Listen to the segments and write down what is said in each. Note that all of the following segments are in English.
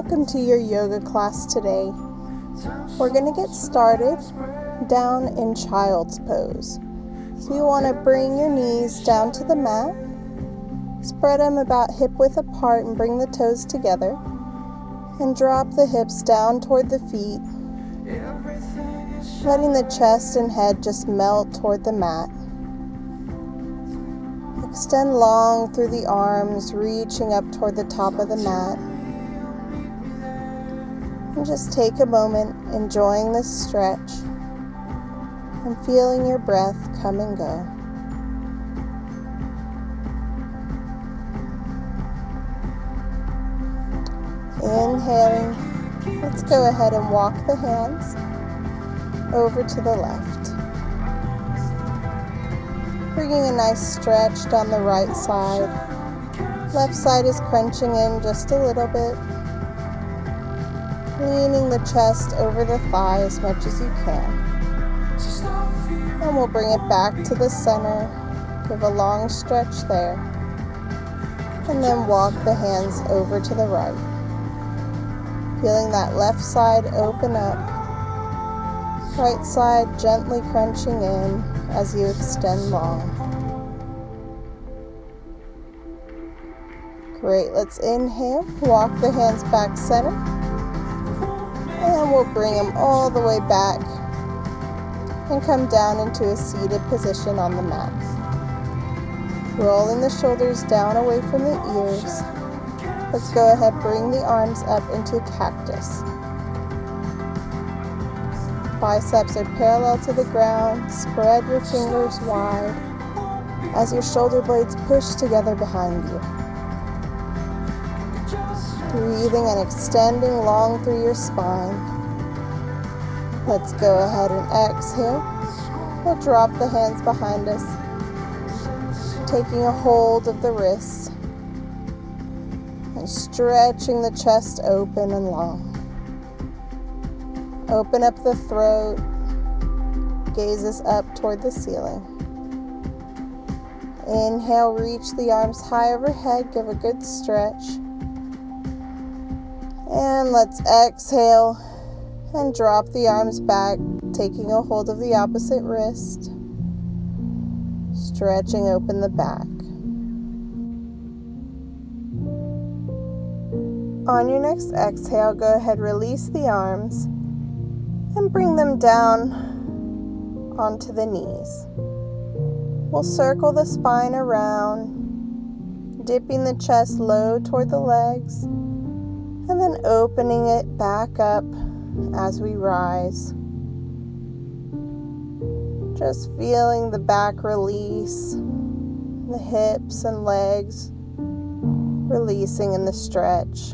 Welcome to your yoga class today. We're going to get started down in child's pose. So you want to bring your knees down to the mat, spread them about hip width apart and bring the toes together, and drop the hips down toward the feet, letting the chest and head just melt toward the mat. Extend long through the arms, reaching up toward the top of the mat. And just take a moment enjoying this stretch and feeling your breath come and go. Inhaling, let's go ahead and walk the hands over to the left. Bringing a nice stretch down the right side. Left side is crunching in just a little bit. Leaning the chest over the thigh as much as you can. And we'll bring it back to the center. Give a long stretch there. And then walk the hands over to the right. Feeling that left side open up. Right side gently crunching in as you extend long. Great, let's inhale, walk the hands back center, and we'll bring them all the way back and come down into a seated position on the mat. Rolling the shoulders down away from the ears. Let's go ahead, bring the arms up into cactus. Biceps are parallel to the ground. Spread your fingers wide as your shoulder blades push together behind you. Breathing and extending long through your spine. Let's go ahead and exhale. We'll drop the hands behind us, taking a hold of the wrists and stretching the chest open and long. Open up the throat, gazes up toward the ceiling. Inhale, reach the arms high overhead, give a good stretch. And let's exhale and drop the arms back, taking a hold of the opposite wrist, stretching open the back. On your next exhale, go ahead, release the arms and bring them down onto the knees. We'll circle the spine around, dipping the chest low toward the legs, and then opening it back up as we rise. Just feeling the back release, the hips and legs releasing in the stretch.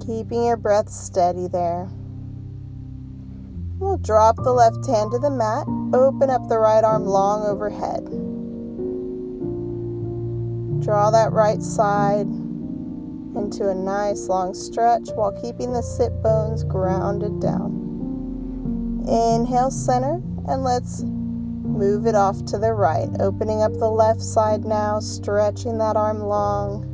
Keeping your breath steady there. We'll drop the left hand to the mat, open up the right arm long overhead. Draw that right side into a nice long stretch while keeping the sit bones grounded down. Inhale, center, and let's move it off to the right. Opening up the left side now, stretching that arm long.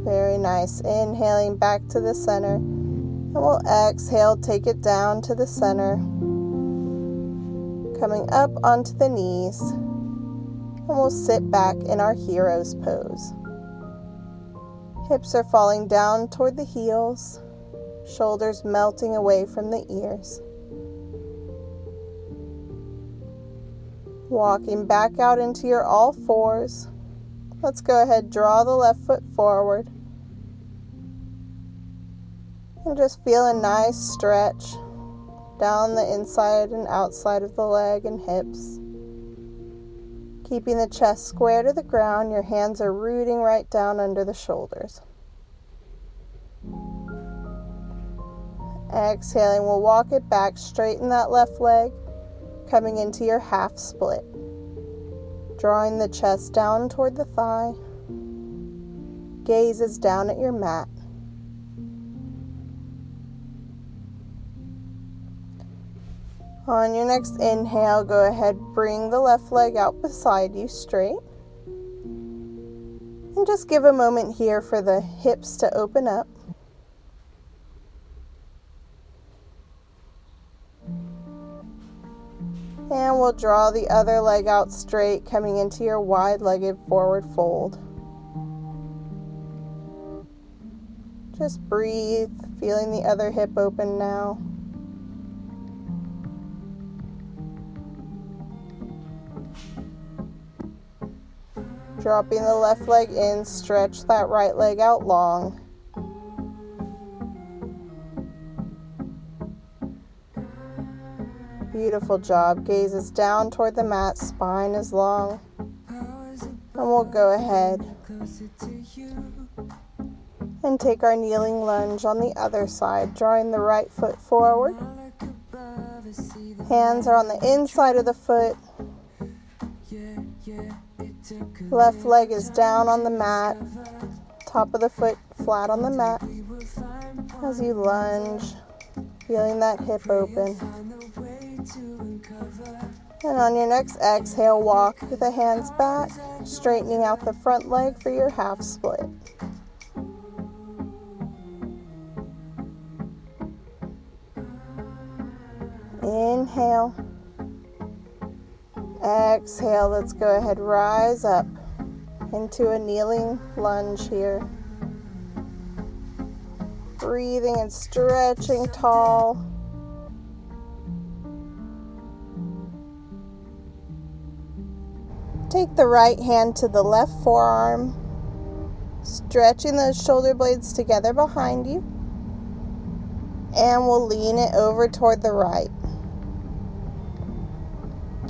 Very nice. Inhaling back to the center. And we'll exhale, take it down to the center. Coming up onto the knees. And we'll sit back in our hero's pose. Hips are falling down toward the heels. Shoulders melting away from the ears. Walking back out into your all fours. Let's go ahead, draw the left foot forward. And just feel a nice stretch down the inside and outside of the leg and hips. Keeping the chest square to the ground, your hands are rooting right down under the shoulders. Exhaling, we'll walk it back, straighten that left leg, coming into your half split. Drawing the chest down toward the thigh. Gaze is down at your mat. On your next inhale, go ahead, bring the left leg out beside you straight. And just give a moment here for the hips to open up. And we'll draw the other leg out straight, coming into your wide-legged forward fold. Just breathe, feeling the other hip open now. Dropping the left leg in, stretch that right leg out long. Beautiful job. Gaze is down toward the mat, spine is long. And we'll go ahead and take our kneeling lunge on the other side, drawing the right foot forward. Hands are on the inside of the foot. Left leg is down on the mat. Top of the foot flat on the mat. As you lunge, feeling that hip open. And on your next exhale, walk the hands back, straightening out the front leg for your half split. Inhale. Exhale, let's go ahead, rise up into a kneeling lunge here. Breathing and stretching tall. Take the right hand to the left forearm, stretching those shoulder blades together behind you, and we'll lean it over toward the right.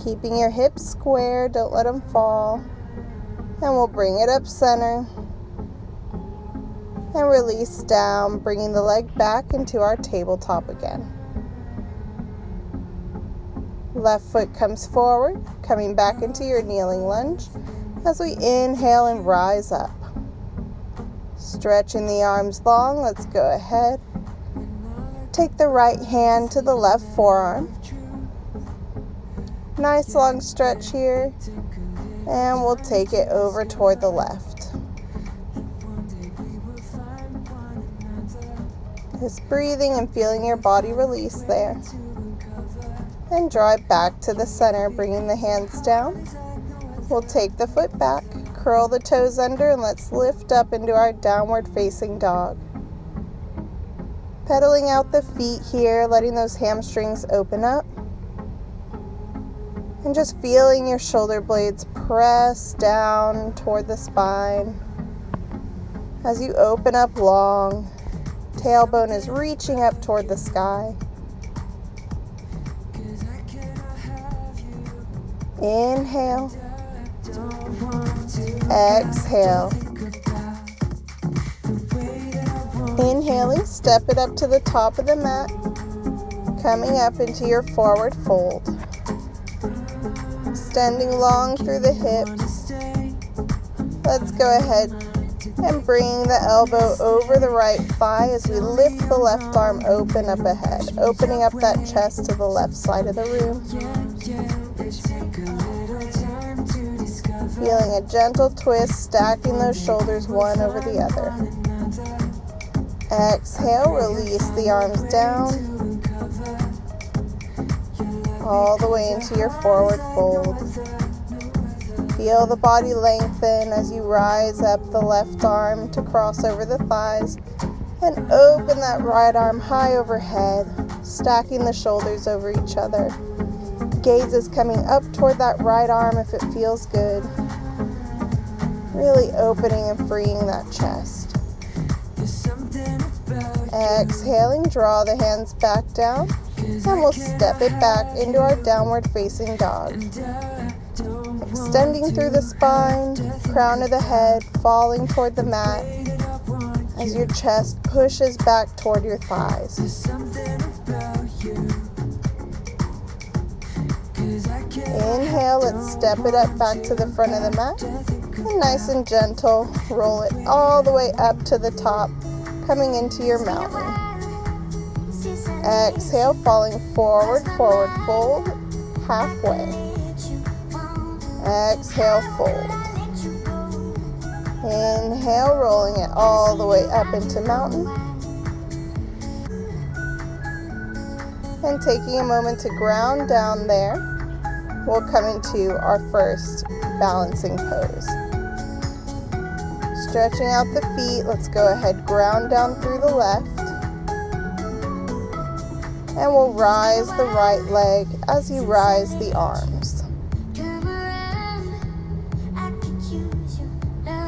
Keeping your hips square, don't let them fall. And we'll bring it up center. And release down, bringing the leg back into our tabletop again. Left foot comes forward, coming back into your kneeling lunge as we inhale and rise up. Stretching the arms long, let's go ahead. Take the right hand to the left forearm. Nice long stretch here, and we'll take it over toward the left. Just breathing and feeling your body release there. And draw it back to the center, bringing the hands down. We'll take the foot back, curl the toes under, and let's lift up into our downward facing dog. Pedaling out the feet here, letting those hamstrings open up. And just feeling your shoulder blades press down toward the spine. As you open up long, tailbone is reaching up toward the sky. Inhale. Exhale. Inhaling, step it up to the top of the mat, coming up into your forward fold. Extending long through the hips. Let's go ahead and bring the elbow over the right thigh as we lift the left arm open up ahead, opening up that chest to the left side of the room. Feeling a gentle twist, stacking those shoulders one over the other. Exhale, release the arms down. All the way into your forward fold. Feel the body lengthen as you rise up the left arm to cross over the thighs and open that right arm high overhead, stacking the shoulders over each other. Gaze is coming up toward that right arm if it feels good. Really opening and freeing that chest. Exhaling, draw the hands back down. And we'll step it back into our downward facing dog. Extending through the spine, crown of the head falling toward the mat as your chest pushes back toward your thighs. Inhale, let's step it up back to the front of the mat. And nice and gentle, roll it all the way up to the top, coming into your mountain. Exhale, falling forward, forward fold, halfway. Exhale, fold. Inhale, rolling it all the way up into mountain. And taking a moment to ground down there, we'll come into our first balancing pose. Stretching out the feet, let's go ahead, ground down through the left. And we'll rise the right leg as you rise the arms.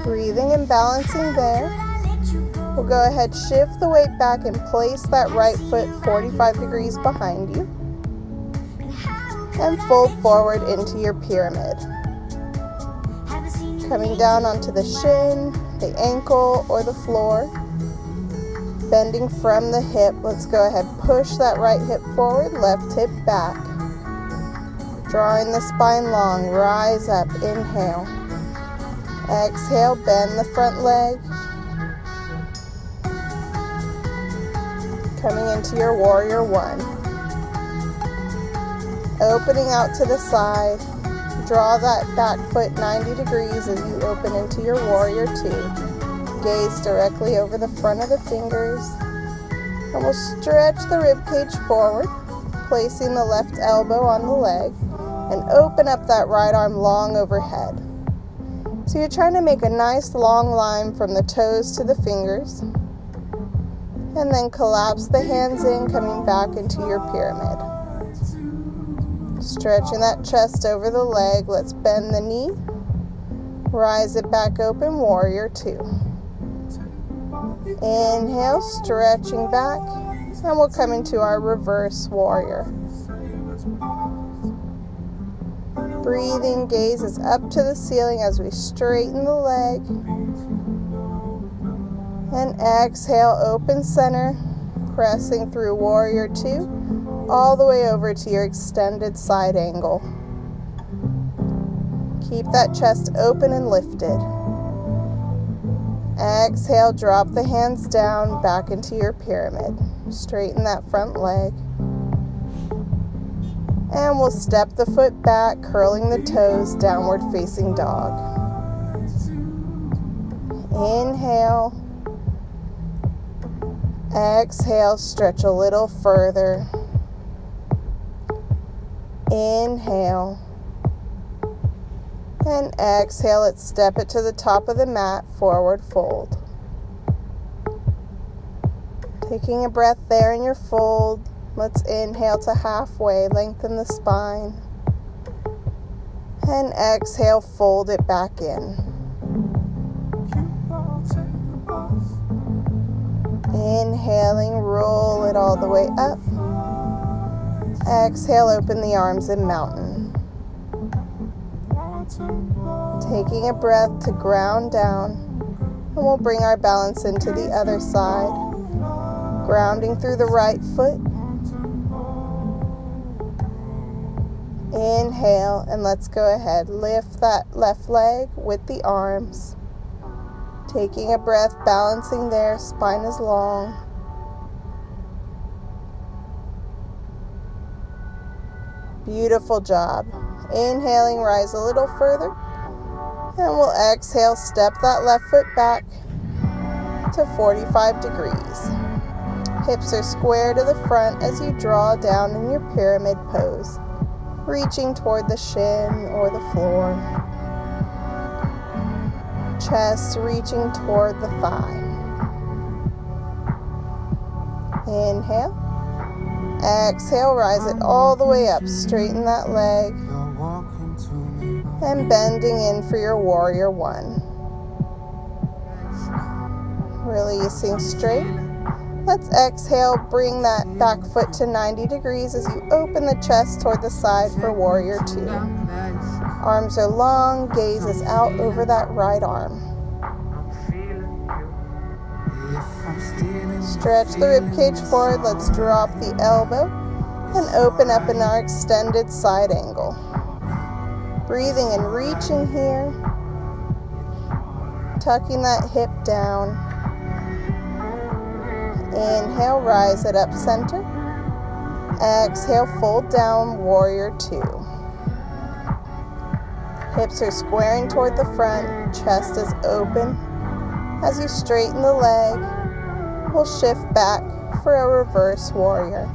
Breathing and balancing there. We'll go ahead, shift the weight back and place that right foot 45 degrees behind you. And fold forward into your pyramid. Coming down onto the shin, the ankle, or the floor. Bending from the hip, let's go ahead, push that right hip forward, left hip back. Drawing the spine long, rise up, inhale. Exhale, bend the front leg. Coming into your warrior one. Opening out to the side. Draw that back foot 90 degrees as you open into your warrior two. Gaze directly over the front of the fingers. And we'll stretch the rib cage forward, placing the left elbow on the leg, and open up that right arm long overhead. So you're trying to make a nice long line from the toes to the fingers. And then collapse the hands in, coming back into your pyramid. Stretching that chest over the leg, let's bend the knee. Rise it back open, warrior two. Inhale, stretching back, and we'll come into our reverse warrior. Breathing, gaze is up to the ceiling as we straighten the leg. And exhale, open center, pressing through warrior two, all the way over to your extended side angle. Keep that chest open and lifted. Exhale, drop the hands down, back into your pyramid. Straighten that front leg. And we'll step the foot back, curling the toes, downward facing dog. Inhale. Exhale, stretch a little further. Inhale. And exhale, let's step it to the top of the mat, forward fold. Taking a breath there in your fold. Let's inhale to halfway, lengthen the spine. And exhale, fold it back in. Inhaling, roll it all the way up. Exhale, open the arms in mountain. Taking a breath to ground down, and we'll bring our balance into the other side. Grounding through the right foot. Inhale, and let's go ahead. Lift that left leg with the arms. Taking a breath, balancing there, spine is long. Beautiful job. Inhaling, rise a little further. And we'll exhale, step that left foot back to 45 degrees. Hips are square to the front as you draw down in your pyramid pose, reaching toward the shin or the floor. Chest reaching toward the thigh. Inhale. Exhale, rise it all the way up. Straighten that leg. And bending in for your warrior one. Releasing straight. Let's exhale, bring that back foot to 90 degrees as you open the chest toward the side for warrior two. Arms are long, gaze is out over that right arm. Stretch the rib cage forward, let's drop the elbow and open up in our extended side angle. Breathing and reaching here. Tucking that hip down. Inhale, rise it up center. Exhale, fold down, warrior two. Hips are squaring toward the front, chest is open. As you straighten the leg, we'll shift back for a reverse warrior.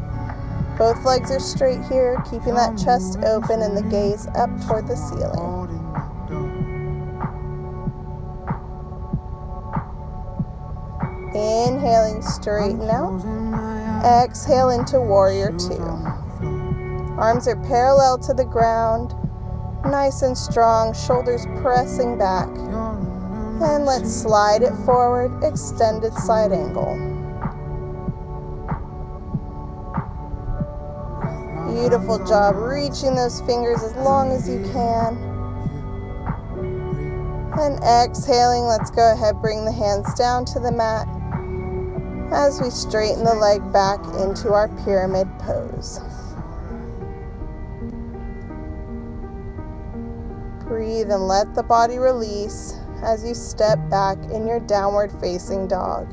Both legs are straight here, keeping that chest open and the gaze up toward the ceiling. Inhaling, straighten out. Exhale into warrior two. Arms are parallel to the ground, nice and strong, shoulders pressing back. And let's slide it forward, extended side angle. Beautiful job, reaching those fingers as long as you can. And exhaling, let's go ahead, bring the hands down to the mat as we straighten the leg back into our pyramid pose. Breathe and let the body release as you step back in your downward facing dog.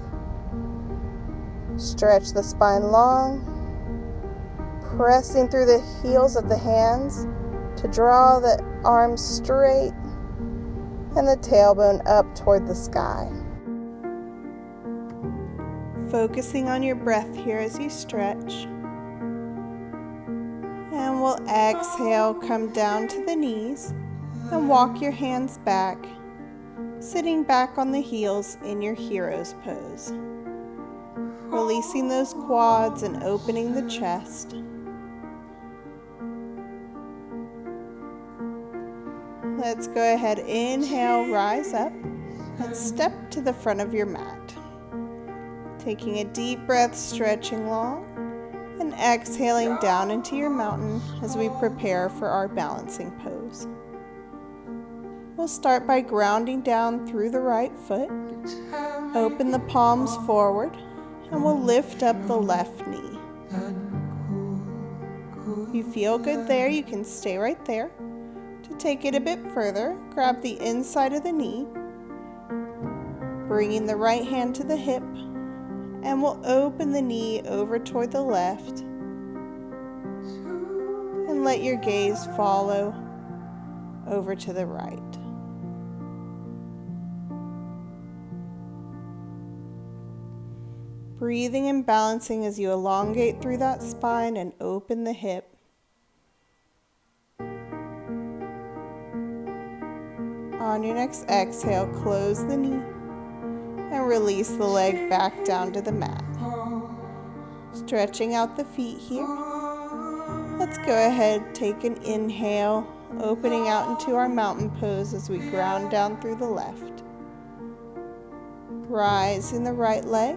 Stretch the spine long, pressing through the heels of the hands to draw the arms straight and the tailbone up toward the sky. Focusing on your breath here as you stretch. And we'll exhale, come down to the knees and walk your hands back, sitting back on the heels in your hero's pose. Releasing those quads and opening the chest. Let's go ahead, inhale, rise up, and step to the front of your mat. Taking a deep breath, stretching long, and exhaling down into your mountain as we prepare for our balancing pose. We'll start by grounding down through the right foot, open the palms forward, and we'll lift up the left knee. If you feel good there, you can stay right there. To take it a bit further, grab the inside of the knee, bringing the right hand to the hip, and we'll open the knee over toward the left, and let your gaze follow over to the right. Breathing and balancing as you elongate through that spine and open the hip. On your next exhale, close the knee and release the leg back down to the mat. Stretching out the feet here. Let's go ahead, take an inhale, opening out into our mountain pose as we ground down through the left. Rising the right leg.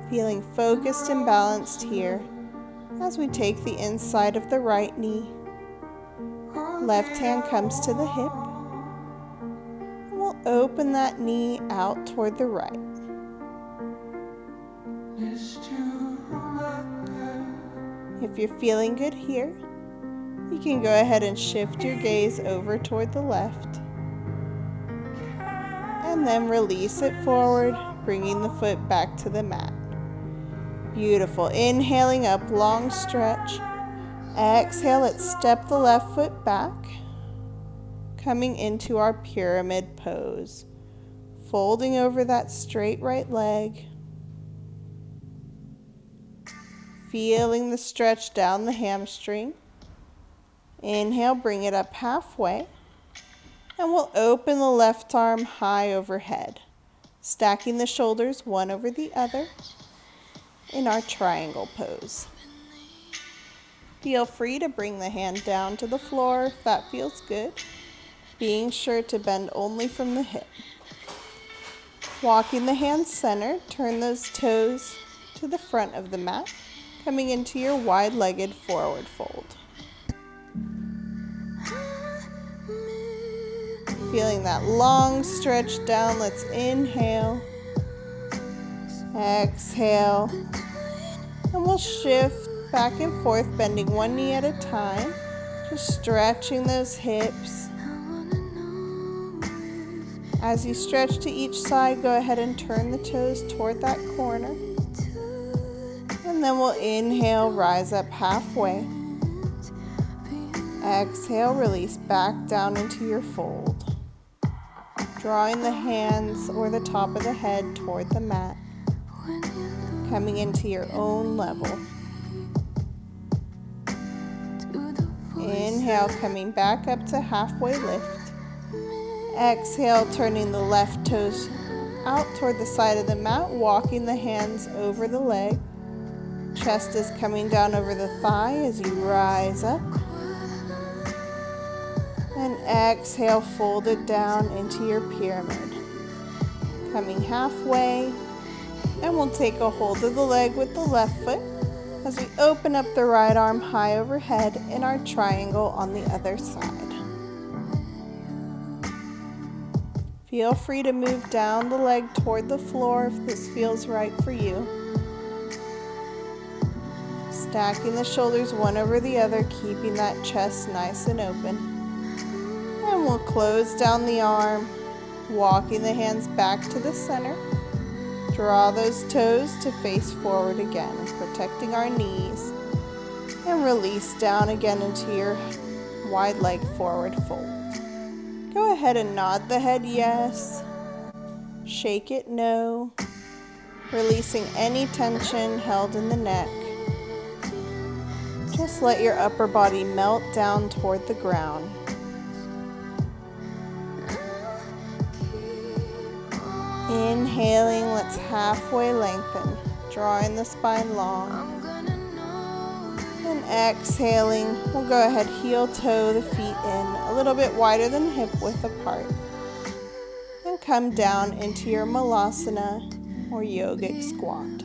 Feeling focused and balanced here as we take the inside of the right knee. Left hand comes to the hip. And we'll open that knee out toward the right. If you're feeling good here, you can go ahead and shift your gaze over toward the left. And then release it forward, bringing the foot back to the mat. Beautiful. Inhaling up, long stretch. Exhale, let's step the left foot back, coming into our pyramid pose. Folding over that straight right leg. Feeling the stretch down the hamstring. Inhale, bring it up halfway. And we'll open the left arm high overhead, stacking the shoulders one over the other in our triangle pose. Feel free to bring the hand down to the floor if that feels good, being sure to bend only from the hip. Walking the hands center, turn those toes to the front of the mat, coming into your wide-legged forward fold. Feeling that long stretch down, let's inhale, exhale, and we'll shift back and forth, bending one knee at a time, just stretching those hips. As you stretch to each side, go ahead and turn the toes toward that corner. And then we'll inhale, rise up halfway. Exhale, release back down into your fold. drawing the hands or the top of the head toward the mat, coming into your own level. Inhale, coming back up to halfway lift. Exhale, turning the left toes out toward the side of the mat, walking the hands over the leg. Chest is coming down over the thigh as you rise up. And exhale, folded down into your pyramid. Coming halfway, and we'll take a hold of the leg with the left foot as we open up the right arm high overhead in our triangle on the other side. Feel free to move down the leg toward the floor if this feels right for you. Stacking the shoulders one over the other, keeping that chest nice and open. And we'll close down the arm, walking the hands back to the center. Draw those toes to face forward again, protecting our knees. And release down again into your wide leg forward fold. Go ahead and nod the head yes. Shake it no. Releasing any tension held in the neck. Just let your upper body melt down toward the ground. Inhaling, let's halfway lengthen, drawing the spine long. And exhaling, we'll go ahead, heel toe the feet in, a little bit wider than hip width apart. And come down into your malasana or yogic squat.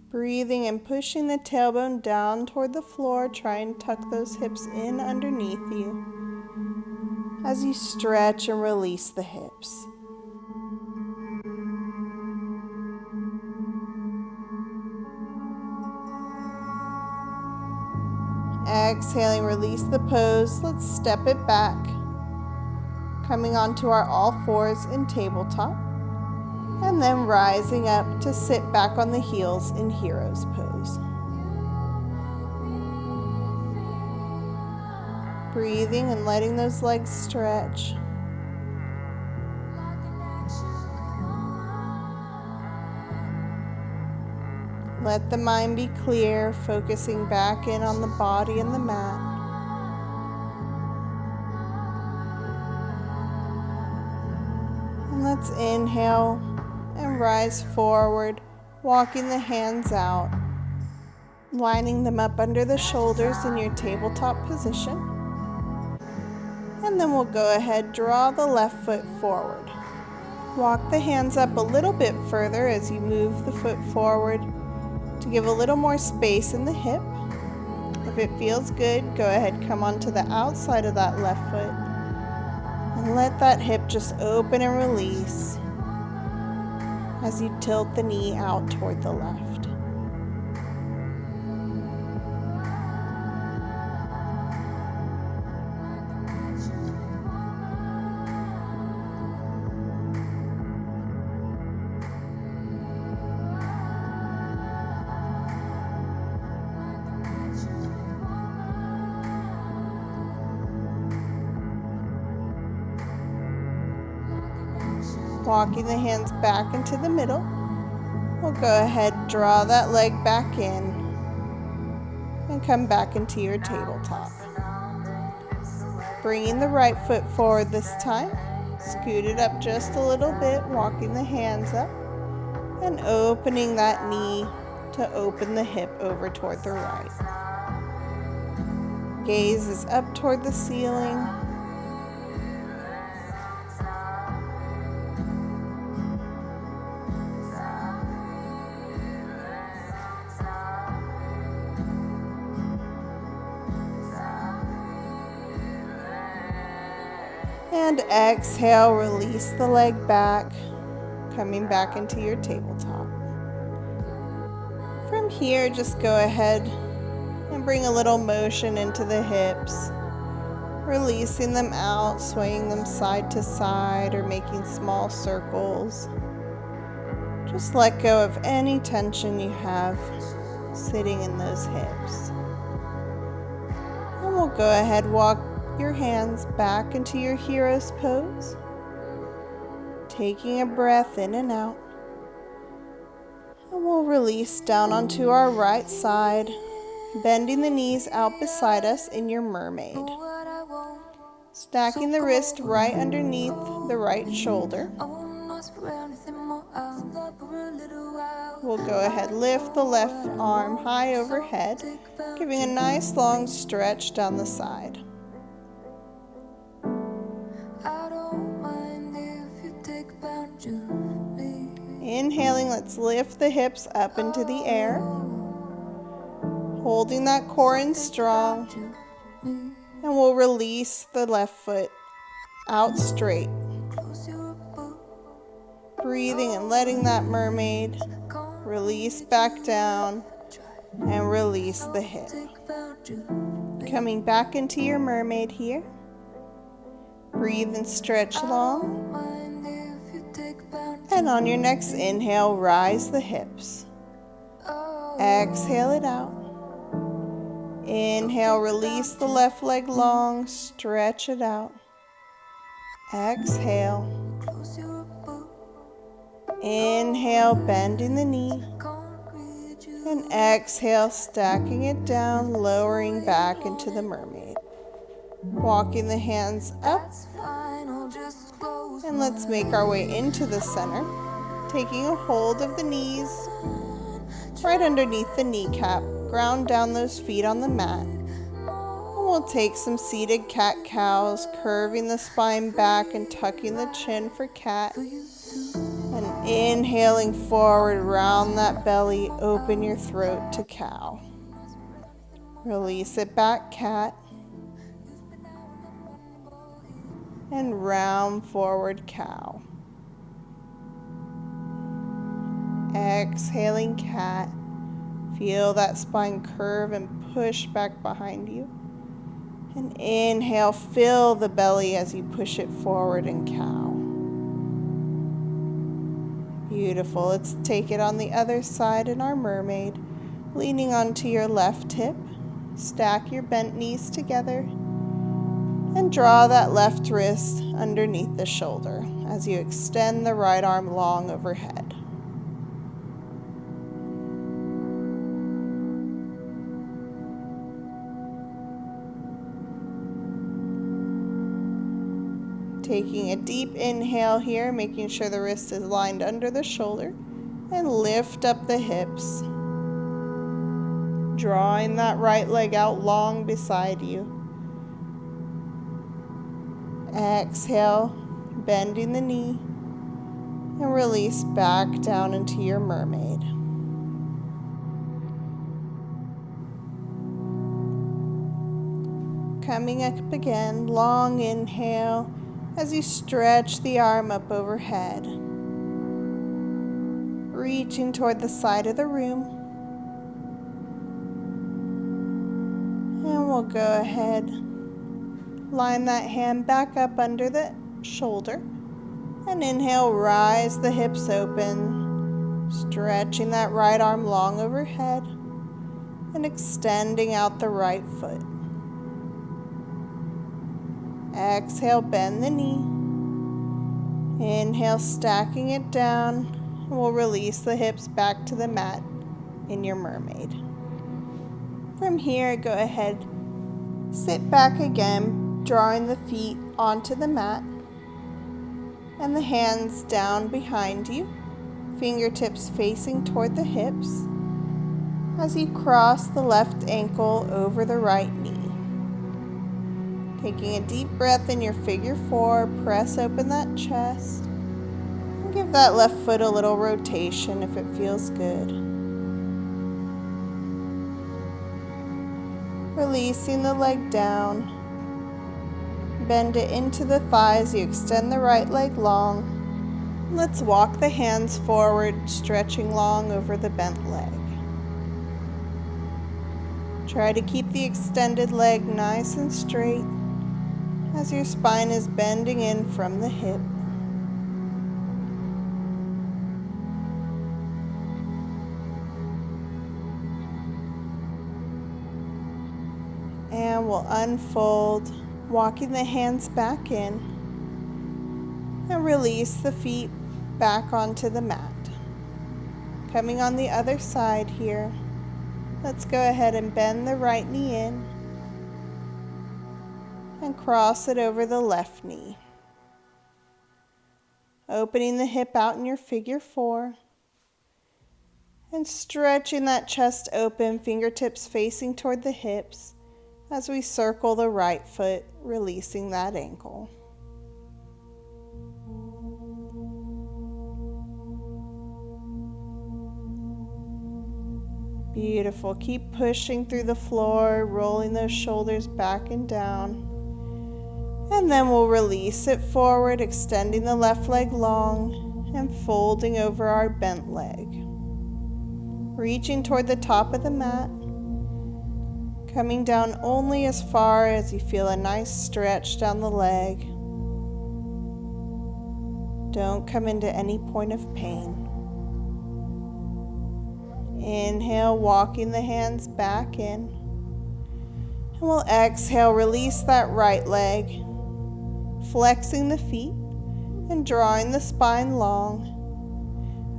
Breathing and pushing the tailbone down toward the floor. Try and tuck those hips in underneath you as you stretch and release the hips. Exhaling, release the pose. Let's step it back. Coming onto our all fours in tabletop. And then rising up to sit back on the heels in hero's pose. Breathing and letting those legs stretch. Let the mind be clear, focusing back in on the body and the mat. And let's inhale and rise forward, walking the hands out, lining them up under the shoulders in your tabletop position. And then we'll go ahead, draw the left foot forward. Walk the hands up a little bit further as you move the foot forward to give a little more space in the hip. If it feels good, go ahead, come onto the outside of that left foot and let that hip just open and release as you tilt the knee out toward the left. Walking the hands back into the middle. We'll go ahead, draw that leg back in and come back into your tabletop. Bringing the right foot forward this time. Scoot it up just a little bit, walking the hands up and opening that knee to open the hip over toward the right. Gaze is up toward the ceiling. And exhale, release the leg back, coming back into your tabletop. From here, just go ahead and bring a little motion into the hips, releasing them out, swaying them side to side or making small circles. Just let go of any tension you have sitting in those hips. And we'll go ahead, walk your hands back into your hero's pose, taking a breath in and out. And we'll release down onto our right side, bending the knees out beside us in your mermaid. Stacking the wrist right underneath the right shoulder. We'll go ahead, lift the left arm high overhead, giving a nice long stretch down the side. Inhaling, let's lift the hips up into the air, holding that core in strong, and we'll release the left foot out straight. Breathing and letting that mermaid release back down and release the hip. Coming back into your mermaid here. Breathe and stretch long. And on your next inhale, rise the hips. Exhale it out. Inhale, release the left leg long, stretch it out. Exhale. Inhale, bending the knee. And exhale, stacking it down, lowering back into the mermaid. Walking the hands up. And let's make our way into the center, taking a hold of the knees right underneath the kneecap. Ground down those feet on the mat. And we'll take some seated cat-cows, curving the spine back and tucking the chin for cat. And inhaling forward, round that belly, open your throat to cow. Release it back, cat. And round forward, cow. Exhaling, cat. Feel that spine curve and push back behind you. And inhale, fill the belly as you push it forward and cow. Beautiful. Let's take it on the other side in our mermaid. Leaning onto your left hip. Stack your bent knees together. And draw that left wrist underneath the shoulder as you extend the right arm long overhead. Taking a deep inhale here, making sure the wrist is lined under the shoulder, and lift up the hips. Drawing that right leg out long beside you. Exhale, bending the knee, and release back down into your mermaid. Coming up again, long inhale as you stretch the arm up overhead. Reaching toward the side of the room. And we'll go ahead. Line that hand back up under the shoulder. And inhale, rise the hips open. Stretching that right arm long overhead. And extending out the right foot. Exhale, bend the knee. Inhale, stacking it down. And we'll release the hips back to the mat in your mermaid. From here, go ahead. Sit back again. Drawing the feet onto the mat and the hands down behind you, fingertips facing toward the hips as you cross the left ankle over the right knee. Taking a deep breath in your figure four, press open that chest and give that left foot a little rotation if it feels good. Releasing the leg down. Bend it into the thighs, you extend the right leg long. Let's walk the hands forward, stretching long over the bent leg. Try to keep the extended leg nice and straight as your spine is bending in from the hip. And we'll unfold, walking the hands back in, and release the feet back onto the mat. Coming on the other side here, let's go ahead and bend the right knee in and cross it over the left knee. Opening the hip out in your figure 4 and stretching that chest open, fingertips facing toward the hips as we circle the right foot, releasing that ankle. Beautiful. Keep pushing through the floor, rolling those shoulders back and down. And then we'll release it forward, extending the left leg long and folding over our bent leg. Reaching toward the top of the mat, coming down only as far as you feel a nice stretch down the leg. Don't come into any point of pain. Inhale, walking the hands back in. And we'll exhale, release that right leg, flexing the feet and drawing the spine long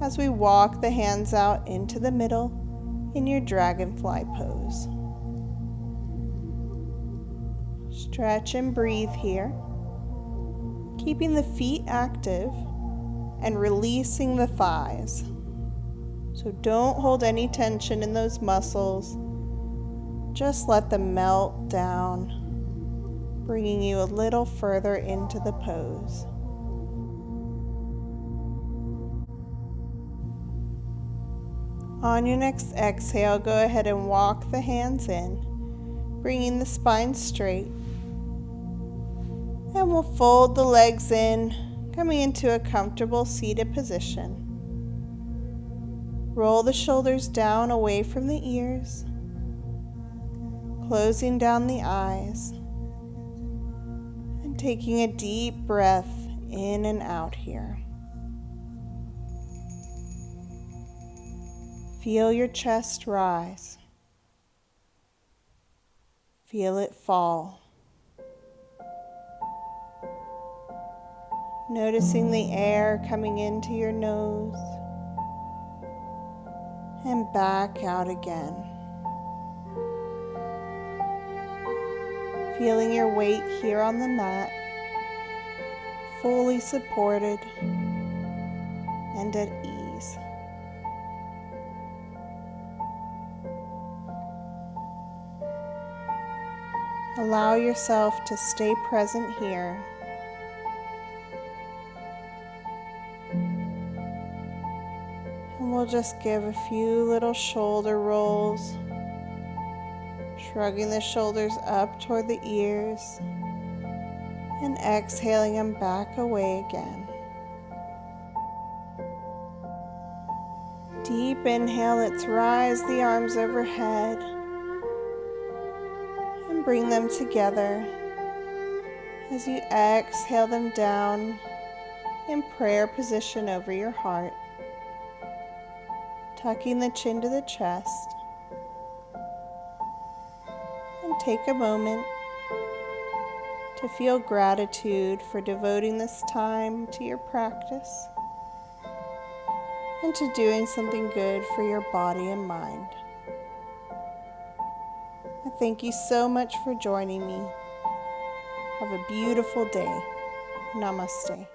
as we walk the hands out into the middle in your dragonfly pose. Stretch and breathe here, keeping the feet active and releasing the thighs. So don't hold any tension in those muscles. Just let them melt down, bringing you a little further into the pose. On your next exhale, go ahead and walk the hands in, bringing the spine straight. And we'll fold the legs in, coming into a comfortable seated position. Roll the shoulders down away from the ears, closing down the eyes, and taking a deep breath in and out here. Feel your chest rise. Feel it fall. Noticing the air coming into your nose and back out again. Feeling your weight here on the mat, fully supported and at ease. Allow yourself to stay present here. And we'll just give a few little shoulder rolls, shrugging the shoulders up toward the ears and exhaling them back away again. Deep inhale, let's rise the arms overhead and bring them together. As you exhale them down in prayer position over your heart, tucking the chin to the chest. And take a moment to feel gratitude for devoting this time to your practice and to doing something good for your body and mind. I thank you so much for joining me. Have a beautiful day. Namaste.